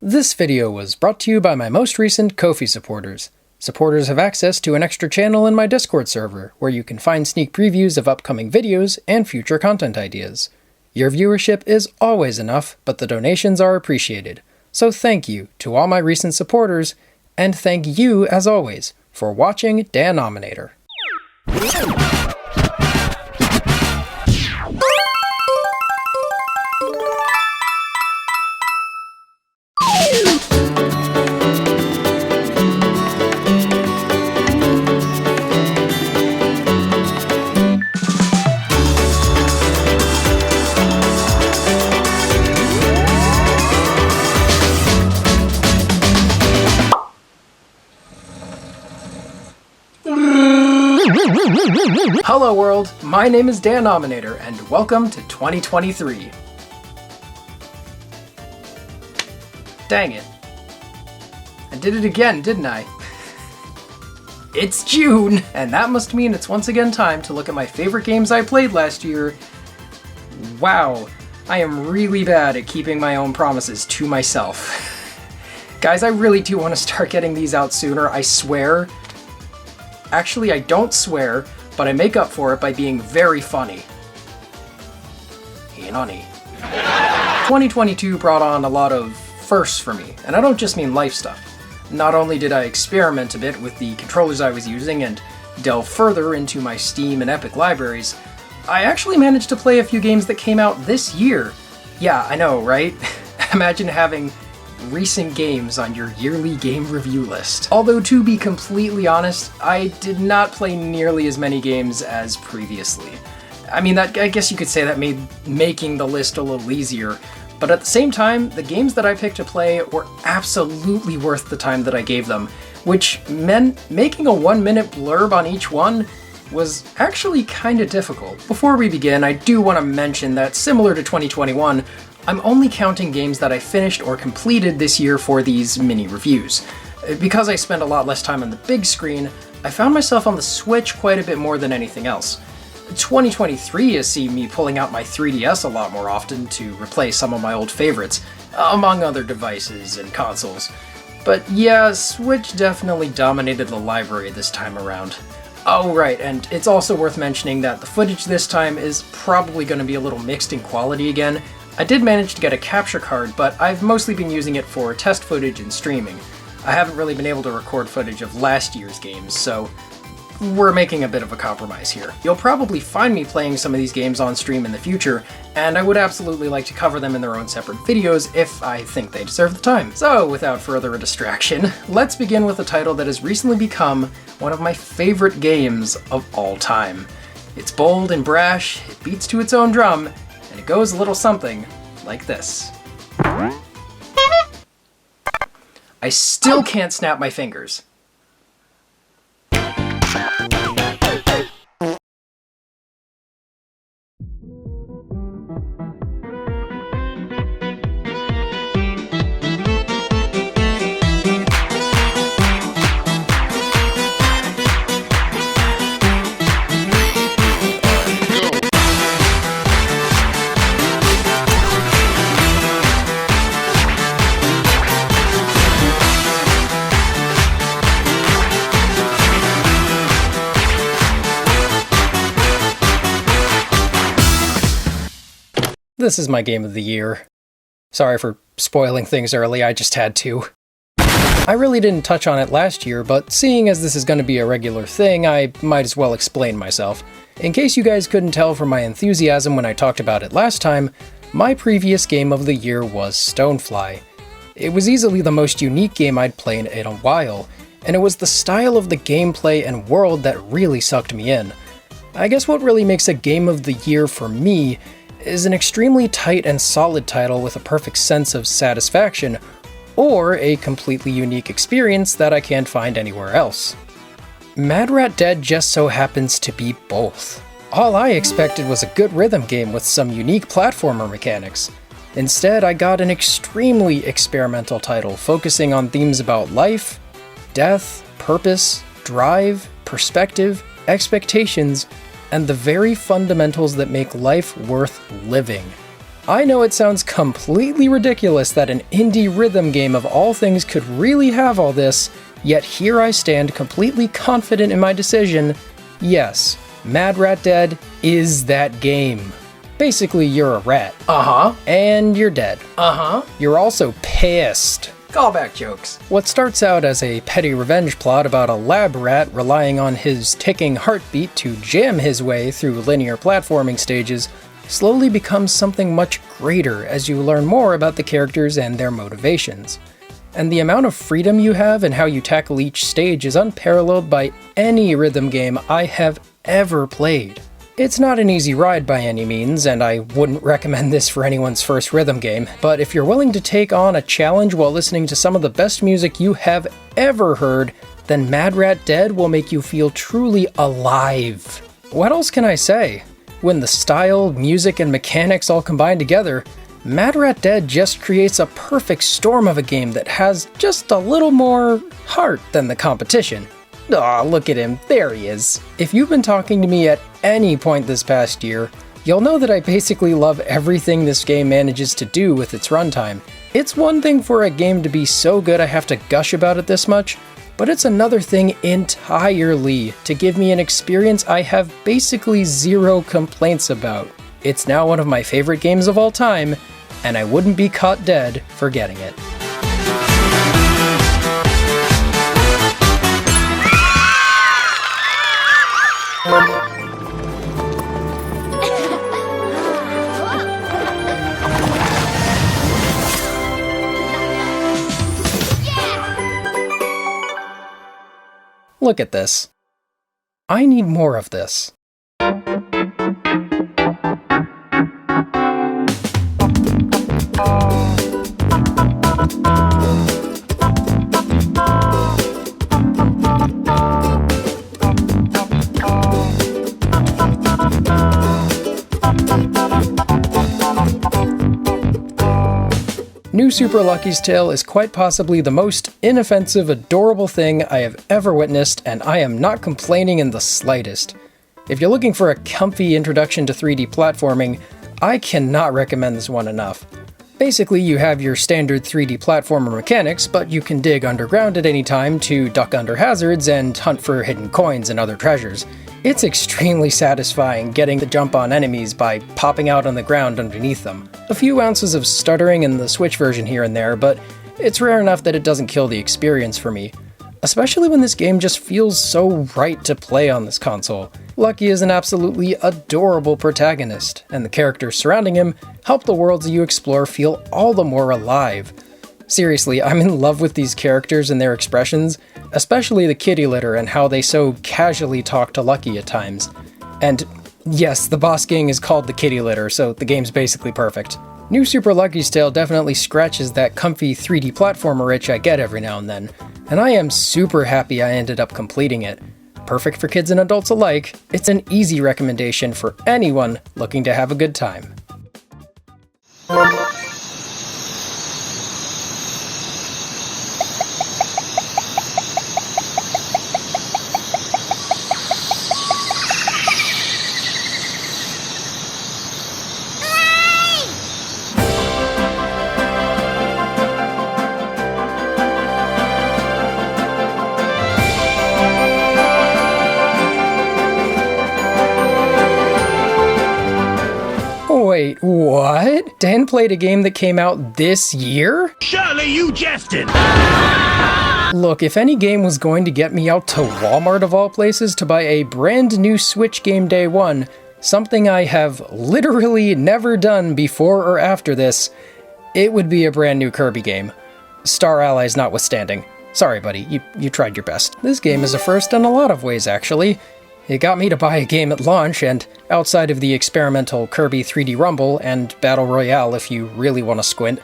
This video was brought to you by my most recent Ko-fi supporters. Supporters have access to an extra channel in my Discord server, where you can find sneak previews of upcoming videos and future content ideas. Your viewership is always enough, but the donations are appreciated. So thank you to all my recent supporters, and thank you, as always, for watching Danominator. Hello world, my name is Danominator, and welcome to 2023. Dang it. I did it again, didn't I? It's June, and that must mean it's once again time to look at my favorite games I played last year. Wow, I am really bad at keeping my own promises to myself. Guys, I really do want to start getting these out sooner, I swear. Actually, I don't swear, but I make up for it by being very funny. Hinani. 2022 brought on a lot of firsts for me, and I don't just mean life stuff. Not only did I experiment a bit with the controllers I was using and delve further into my Steam and Epic libraries, I actually managed to play a few games that came out this year. Yeah, I know, right? Imagine having recent games on your yearly game review list. Although, to be completely honest, I did not play nearly as many games as previously. I mean, I guess you could say that made making the list a little easier, but at the same time, the games that I picked to play were absolutely worth the time that I gave them, which meant making a 1-minute blurb on each one was actually kinda difficult. Before we begin, I do want to mention that similar to 2021, I'm only counting games that I finished or completed this year for these mini reviews. Because I spend a lot less time on the big screen, I found myself on the Switch quite a bit more than anything else. 2023 has seen me pulling out my 3DS a lot more often to replace some of my old favorites, among other devices and consoles. But yeah, Switch definitely dominated the library this time around. Oh right, and it's also worth mentioning that the footage this time is probably going to be a little mixed in quality again. I did manage to get a capture card, but I've mostly been using it for test footage and streaming. I haven't really been able to record footage of last year's games, so we're making a bit of a compromise here. You'll probably find me playing some of these games on stream in the future, and I would absolutely like to cover them in their own separate videos if I think they deserve the time. So, without further distraction, let's begin with a title that has recently become one of my favorite games of all time. It's bold and brash, it beats to its own drum, and it goes a little something like this. I still can't snap my fingers. This is my game of the year. Sorry for spoiling things early, I just had to. I really didn't touch on it last year, but seeing as this is going to be a regular thing, I might as well explain myself. In case you guys couldn't tell from my enthusiasm when I talked about it last time, my previous game of the year was Stonefly. It was easily the most unique game I'd played in a while, and it was the style of the gameplay and world that really sucked me in. I guess what really makes a game of the year for me is an extremely tight and solid title with a perfect sense of satisfaction, or a completely unique experience that I can't find anywhere else. Mad Rat Dead just so happens to be both. All I expected was a good rhythm game with some unique platformer mechanics. Instead, I got an extremely experimental title focusing on themes about life, death, purpose, drive, perspective, expectations, and the very fundamentals that make life worth living. I know it sounds completely ridiculous that an indie rhythm game of all things could really have all this, yet here I stand completely confident in my decision. Yes, Mad Rat Dead is that game. Basically, you're a rat. And you're dead. You're also pissed. Callback jokes. What starts out as a petty revenge plot about a lab rat relying on his ticking heartbeat to jam his way through linear platforming stages slowly becomes something much greater as you learn more about the characters and their motivations. And the amount of freedom you have in how you tackle each stage is unparalleled by any rhythm game I have ever played. It's not an easy ride by any means, and I wouldn't recommend this for anyone's first rhythm game, but if you're willing to take on a challenge while listening to some of the best music you have ever heard, then Mad Rat Dead will make you feel truly alive. What else can I say? When the style, music, and mechanics all combine together, Mad Rat Dead just creates a perfect storm of a game that has just a little more heart than the competition. Aw, look at him, there he is. If you've been talking to me at any point this past year, you'll know that I basically love everything this game manages to do with its runtime. It's one thing for a game to be so good I have to gush about it this much, but it's another thing entirely to give me an experience I have basically zero complaints about. It's now one of my favorite games of all time, and I wouldn't be caught dead for getting it. Look at this. I need more of this. New Super Lucky's Tale is quite possibly the most inoffensive, adorable thing I have ever witnessed, and I am not complaining in the slightest. If you're looking for a comfy introduction to 3D platforming, I cannot recommend this one enough. Basically, you have your standard 3D platformer mechanics, but you can dig underground at any time to duck under hazards and hunt for hidden coins and other treasures. It's extremely satisfying getting the jump on enemies by popping out on the ground underneath them. A few ounces of stuttering in the Switch version here and there, but it's rare enough that it doesn't kill the experience for me. Especially when this game just feels so right to play on this console. Lucky is an absolutely adorable protagonist, and the characters surrounding him help the worlds that you explore feel all the more alive. Seriously, I'm in love with these characters and their expressions, especially the kitty litter and how they so casually talk to Lucky at times. And yes, the boss gang is called the kitty litter, so the game's basically perfect. New Super Lucky's Tale definitely scratches that comfy 3D platformer itch I get every now and then, and I am super happy I ended up completing it. Perfect for kids and adults alike, it's an easy recommendation for anyone looking to have a good time. Wait, what? Dan played a game that came out this year? Surely you jested! Look, if any game was going to get me out to Walmart of all places to buy a brand new Switch game day one, something I have literally never done before or after this, it would be a brand new Kirby game. Star Allies notwithstanding. Sorry buddy, you tried your best. This game is a first in a lot of ways actually. It got me to buy a game at launch, and outside of the experimental Kirby 3D Rumble and Battle Royale if you really want to squint,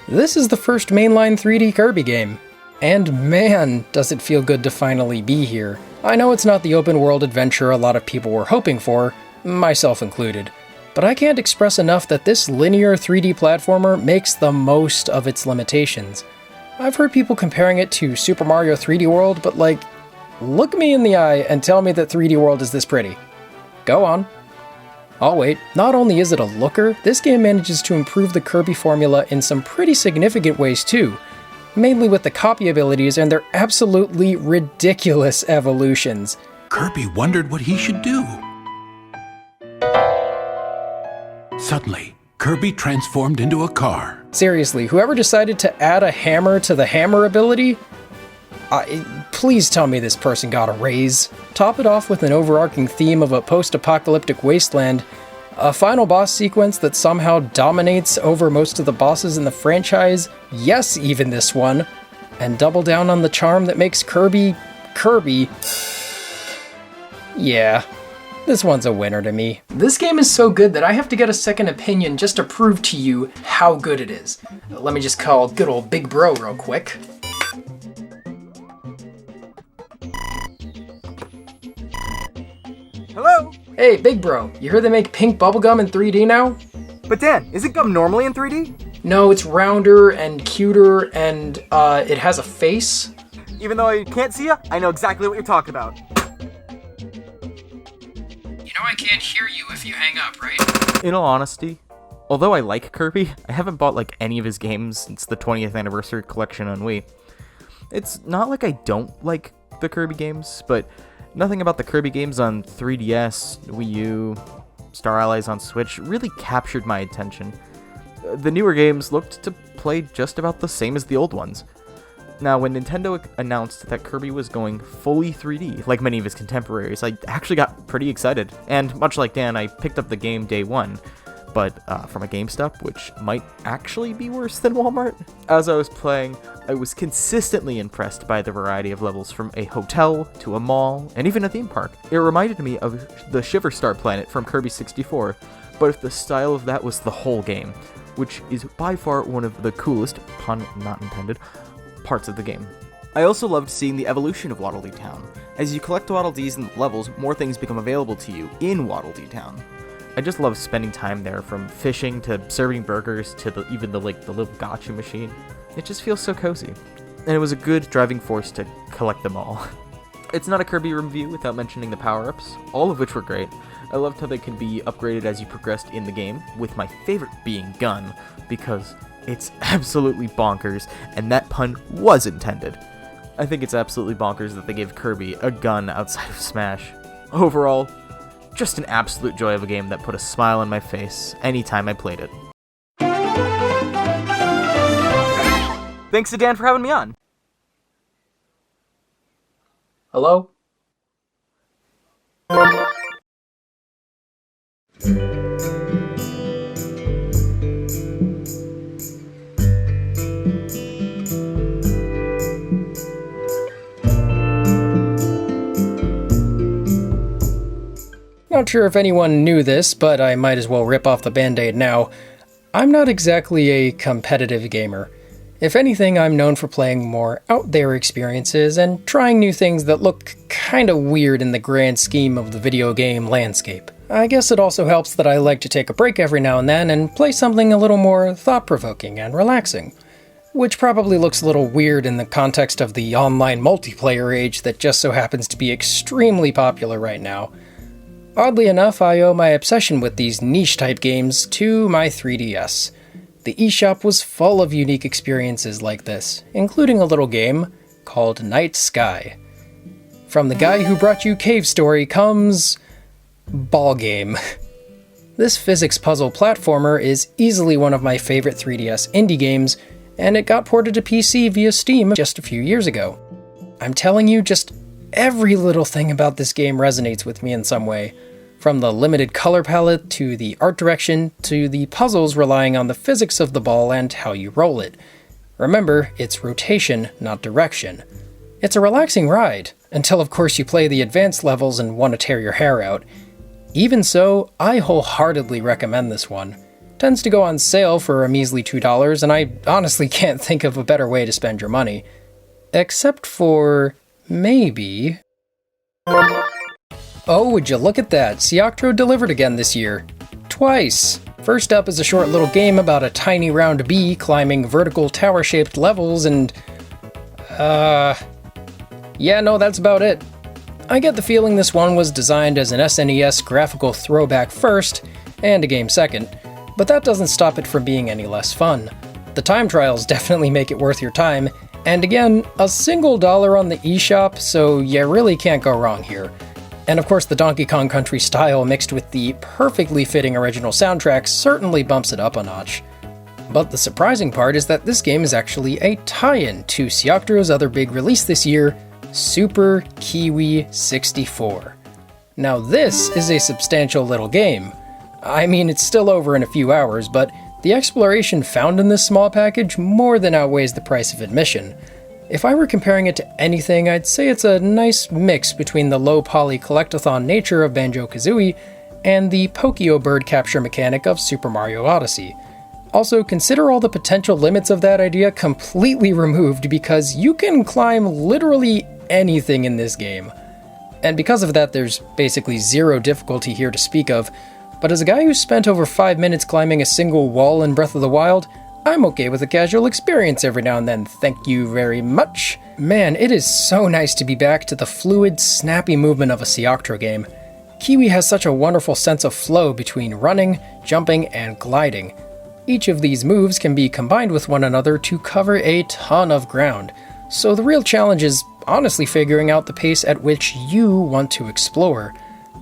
this is the first mainline 3D Kirby game. And man, does it feel good to finally be here. I know it's not the open world adventure a lot of people were hoping for, myself included, but I can't express enough that this linear 3D platformer makes the most of its limitations. I've heard people comparing it to Super Mario 3D World, but like, look me in the eye and tell me that 3D World is this pretty. Go on. Oh wait, not only is it a looker, this game manages to improve the Kirby formula in some pretty significant ways too, mainly with the copy abilities and their absolutely ridiculous evolutions. Kirby wondered what he should do. Suddenly, Kirby transformed into a car. Seriously, whoever decided to add a hammer to the hammer ability? Please tell me this person got a raise. Top it off with an overarching theme of a post-apocalyptic wasteland, a final boss sequence that somehow dominates over most of the bosses in the franchise, yes, even this one, and double down on the charm that makes Kirby, Kirby. Yeah, this one's a winner to me. This game is so good that I have to get a second opinion just to prove to you how good it is. Let me just call good old Big Bro real quick. Hello? Hey, Big Bro, you heard they make pink bubblegum in 3D now? But Dan, isn't gum normally in 3D? No, it's rounder and cuter and, it has a face. Even though I can't see ya, I know exactly what you're talking about. You know I can't hear you if you hang up, right? In all honesty, although I like Kirby, I haven't bought like any of his games since the 20th anniversary collection on Wii. It's not like I don't like the Kirby games, but nothing about the Kirby games on 3DS, Wii U, Star Allies on Switch really captured my attention. The newer games looked to play just about the same as the old ones. Now, when Nintendo announced that Kirby was going fully 3D, like many of his contemporaries, I actually got pretty excited. And much like Dan, I picked up the game day one, but from a GameStop, which might actually be worse than Walmart. As I was playing, I was consistently impressed by the variety of levels, from a hotel to a mall, and even a theme park. It reminded me of the Shiver Star Planet from Kirby 64, but if the style of that was the whole game, which is by far one of the coolest, pun not intended, parts of the game. I also loved seeing the evolution of Waddle Dee Town. As you collect Waddle Dees in the levels, more things become available to you in Waddle Dee Town. I just love spending time there, from fishing to serving burgers to even the little gacha machine. It just feels so cozy. And it was a good driving force to collect them all. It's not a Kirby review without mentioning the power-ups, all of which were great. I loved how they could be upgraded as you progressed in the game, with my favorite being Gun, because it's absolutely bonkers, and that pun was intended. I think it's absolutely bonkers that they gave Kirby a gun outside of Smash. Overall, just an absolute joy of a game that put a smile on my face anytime I played it. Thanks to Dan for having me on. Hello? Not sure if anyone knew this, but I might as well rip off the band-aid now. I'm not exactly a competitive gamer. If anything, I'm known for playing more out-there experiences and trying new things that look kinda weird in the grand scheme of the video game landscape. I guess it also helps that I like to take a break every now and then and play something a little more thought-provoking and relaxing, which probably looks a little weird in the context of the online multiplayer age that just so happens to be extremely popular right now. Oddly enough, I owe my obsession with these niche-type games to my 3DS. The eShop was full of unique experiences like this, including a little game called NightSky. From the guy who brought you Cave Story comes Ball Game. This physics puzzle platformer is easily one of my favorite 3DS indie games, and it got ported to PC via Steam just a few years ago. I'm telling you, just every little thing about this game resonates with me in some way. From the limited color palette, to the art direction, to the puzzles relying on the physics of the ball and how you roll it. Remember, it's rotation, not direction. It's a relaxing ride, until of course you play the advanced levels and want to tear your hair out. Even so, I wholeheartedly recommend this one. Tends to go on sale for a measly $2, and I honestly can't think of a better way to spend your money. Except for maybe... Oh, would you look at that, Sioctro delivered again this year. Twice. First up is a short little game about a tiny round bee climbing vertical tower-shaped levels and... yeah, no, that's about it. I get the feeling this one was designed as an SNES graphical throwback first, and a game second, but that doesn't stop it from being any less fun. The time trials definitely make it worth your time, and again, a single dollar on the eShop, so you really can't go wrong here. And of course the Donkey Kong Country style mixed with the perfectly fitting original soundtrack certainly bumps it up a notch. But the surprising part is that this game is actually a tie-in to Sioctro's other big release this year, Super Kiwi 64. Now this is a substantial little game. I mean, it's still over in a few hours, but the exploration found in this small package more than outweighs the price of admission. If I were comparing it to anything, I'd say it's a nice mix between the low-poly collectathon nature of Banjo-Kazooie and the Pokio bird capture mechanic of Super Mario Odyssey. Also, consider all the potential limits of that idea completely removed because you can climb literally anything in this game. And because of that, there's basically zero difficulty here to speak of, but as a guy who spent over 5 minutes climbing a single wall in Breath of the Wild, I'm okay with a casual experience every now and then, thank you very much. Man, it is so nice to be back to the fluid, snappy movement of a Sioctro game. Kiwi has such a wonderful sense of flow between running, jumping, and gliding. Each of these moves can be combined with one another to cover a ton of ground, so the real challenge is honestly figuring out the pace at which you want to explore.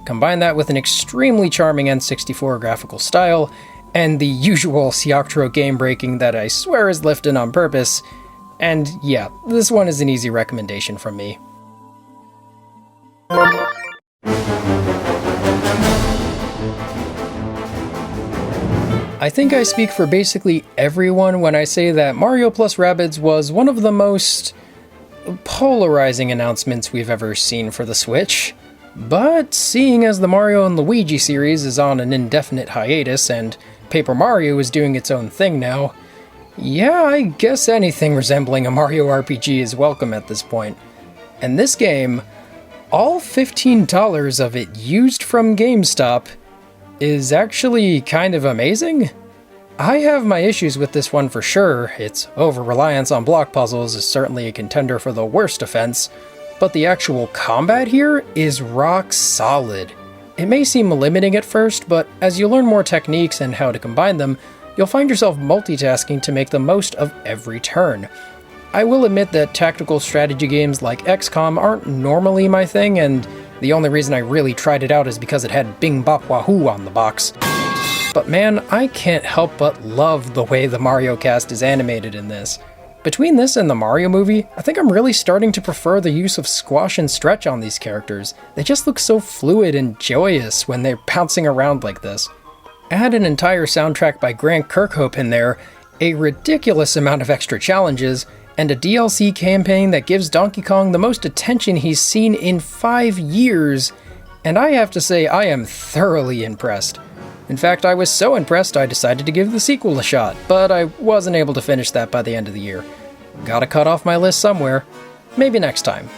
Combine that with an extremely charming N64 graphical style, and the usual Sioctro game breaking that I swear is lifted on purpose, and yeah, this one is an easy recommendation from me. I think I speak for basically everyone when I say that Mario plus Rabbids was one of the most polarizing announcements we've ever seen for the Switch. But seeing as the Mario and Luigi series is on an indefinite hiatus and Paper Mario is doing its own thing now, yeah, I guess anything resembling a Mario RPG is welcome at this point. And this game, all $15 of it used from GameStop, is actually kind of amazing. I have my issues with this one for sure. Its over-reliance on block puzzles is certainly a contender for the worst offense, but the actual combat here is rock solid. It may seem limiting at first, but as you learn more techniques and how to combine them, you'll find yourself multitasking to make the most of every turn. I will admit that tactical strategy games like XCOM aren't normally my thing, and the only reason I really tried it out is because it had Bing Bop Wahoo on the box. But man, I can't help but love the way the Mario cast is animated in this. Between this and the Mario movie, I think I'm really starting to prefer the use of squash and stretch on these characters. They just look so fluid and joyous when they're bouncing around like this. Add an entire soundtrack by Grant Kirkhope in there, a ridiculous amount of extra challenges, and a DLC campaign that gives Donkey Kong the most attention he's seen in 5 years, and I have to say I am thoroughly impressed. In fact, I was so impressed I decided to give the sequel a shot, but I wasn't able to finish that by the end of the year. Gotta cut off my list somewhere. Maybe next time.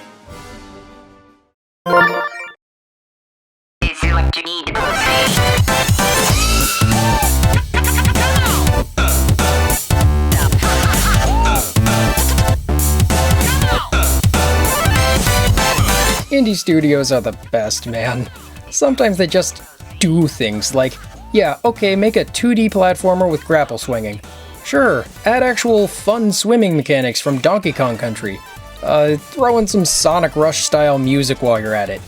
Indie studios are the best, man. Sometimes they just do things like, yeah, okay, make a 2D platformer with grapple swinging. Sure, add actual fun swimming mechanics from Donkey Kong Country. Throw in some Sonic Rush style music while you're at it.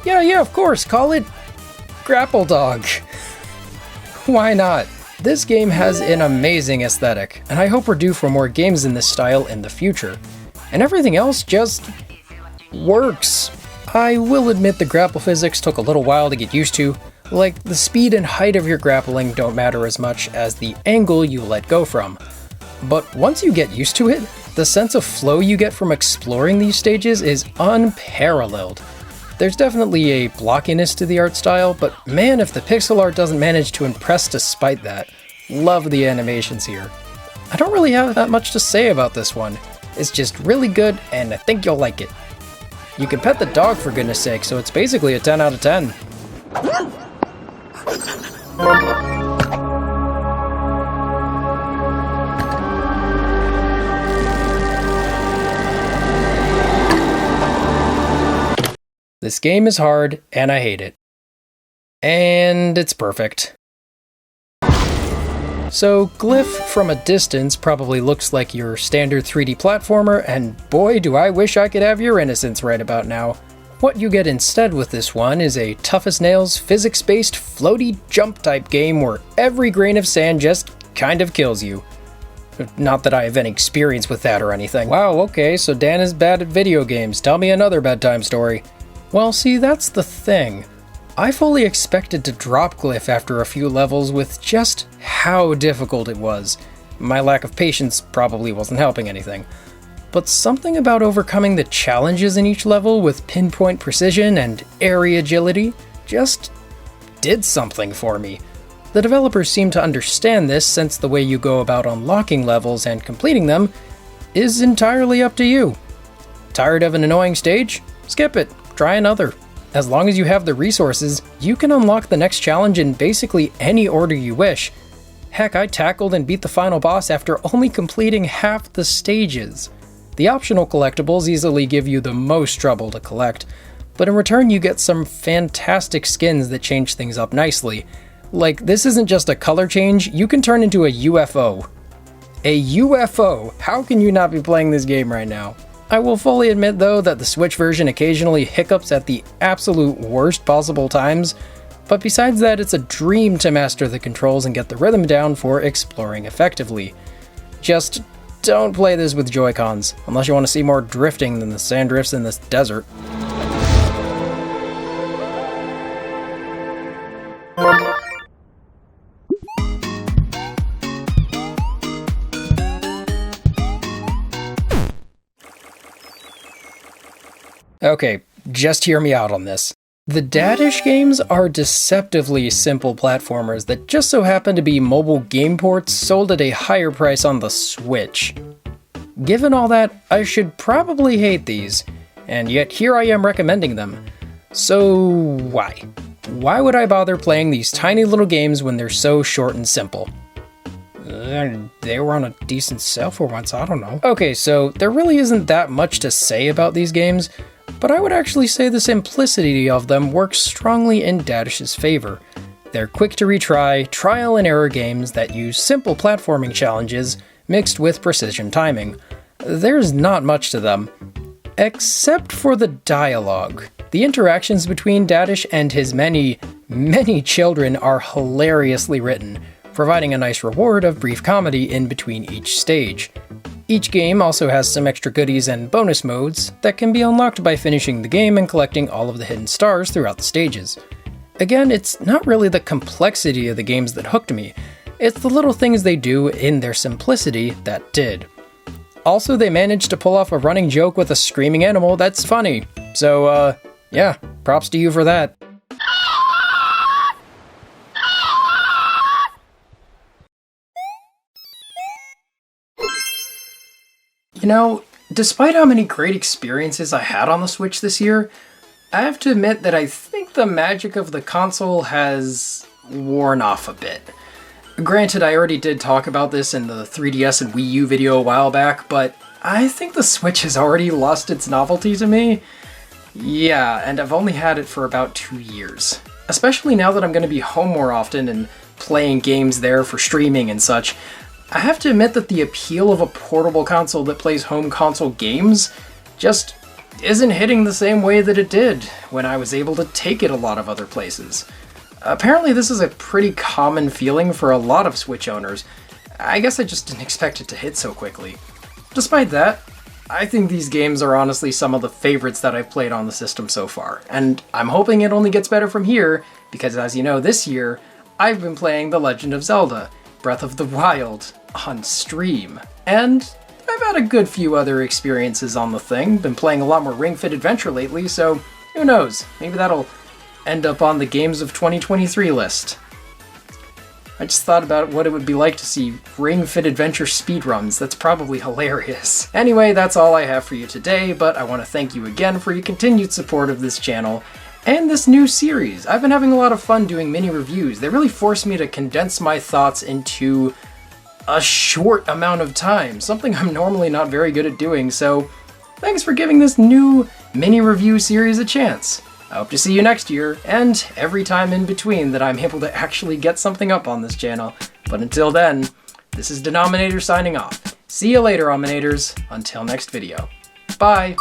Yeah, of course, call it Grapple Dog. Why not? This game has an amazing aesthetic, and I hope we're due for more games in this style in the future. And everything else just works. I will admit the grapple physics took a little while to get used to. Like, the speed and height of your grappling don't matter as much as the angle you let go from. But once you get used to it, the sense of flow you get from exploring these stages is unparalleled. There's definitely a blockiness to the art style, but man, if the pixel art doesn't manage to impress despite that. Love the animations here. I don't really have that much to say about this one. It's just really good, and I think you'll like it. You can pet the dog for goodness sake, so it's basically a 10 out of 10. This game is hard, and I hate it. And it's perfect. So, Glyph from a distance probably looks like your standard 3D platformer, and boy do I wish I could have your innocence right about now. What you get instead with this one is a tough-as-nails, physics-based, floaty jump type game where every grain of sand just kind of kills you. Not that I have any experience with that or anything. Wow, okay, so Dan is bad at video games. Tell me another bedtime story. Well, see, that's the thing. I fully expected to drop Glyph after a few levels with just how difficult it was. My lack of patience probably wasn't helping anything. But something about overcoming the challenges in each level with pinpoint precision and airy agility just did something for me. The developers seem to understand this, since the way you go about unlocking levels and completing them is entirely up to you. Tired of an annoying stage? Skip it. Try another. As long as you have the resources, you can unlock the next challenge in basically any order you wish. Heck, I tackled and beat the final boss after only completing half the stages. The optional collectibles easily give you the most trouble to collect, but in return you get some fantastic skins that change things up nicely. Like, this isn't just a color change, you can turn into a UFO. A UFO? How can you not be playing this game right now? I will fully admit though that the Switch version occasionally hiccups at the absolute worst possible times, but besides that it's a dream to master the controls and get the rhythm down for exploring effectively. Just don't play this with Joy-Cons, unless you want to see more drifting than the sand drifts in this desert. Okay, just hear me out on this. The Dadish games are deceptively simple platformers that just so happen to be mobile game ports sold at a higher price on the Switch. Given all that, I should probably hate these, and yet here I am recommending them. So why? Why would I bother playing these tiny little games when they're so short and simple? They were on a decent sale for once, I don't know. Okay, so there really isn't that much to say about these games, but I would actually say the simplicity of them works strongly in Dadish's favor. They're quick to retry, trial and error games that use simple platforming challenges mixed with precision timing. There's not much to them, except for the dialogue. The interactions between Dadish and his many children are hilariously written, providing a nice reward of brief comedy in between each stage. Each game also has some extra goodies and bonus modes that can be unlocked by finishing the game and collecting all of the hidden stars throughout the stages. Again, it's not really the complexity of the games that hooked me, it's the little things they do in their simplicity that did. Also, they managed to pull off a running joke with a screaming animal that's funny, so yeah, props to you for that. You know, despite how many great experiences I had on the Switch this year, I have to admit that I think the magic of the console has worn off a bit. Granted, I already did talk about this in the 3DS and Wii U video a while back, but I think the Switch has already lost its novelty to me. Yeah, and I've only had it for about 2 years. Especially now that I'm going to be home more often and playing games there for streaming and such, I have to admit that the appeal of a portable console that plays home console games just isn't hitting the same way that it did when I was able to take it a lot of other places. Apparently this is a pretty common feeling for a lot of Switch owners. I guess I just didn't expect it to hit so quickly. Despite that, I think these games are honestly some of the favorites that I've played on the system so far, and I'm hoping it only gets better from here, because as you know, this year, I've been playing The Legend of Zelda: Breath of the Wild on stream, and I've had a good few other experiences on the thing. Been playing a lot more Ring Fit Adventure lately, so who knows, maybe that'll end up on the Games of 2023 list. I just thought about what it would be like to see Ring Fit Adventure speedruns. That's probably hilarious. Anyway, that's all I have for you today, but I want to thank you again for your continued support of this channel and this new series. I've been having a lot of fun doing mini reviews. They really force me to condense my thoughts into a short amount of time, something I'm normally not very good at doing, so thanks for giving this new mini review series a chance. I hope to see you next year, and every time in between that I'm able to actually get something up on this channel. But until then, this is Denominator signing off. See you later, Ominators. Until next video. Bye!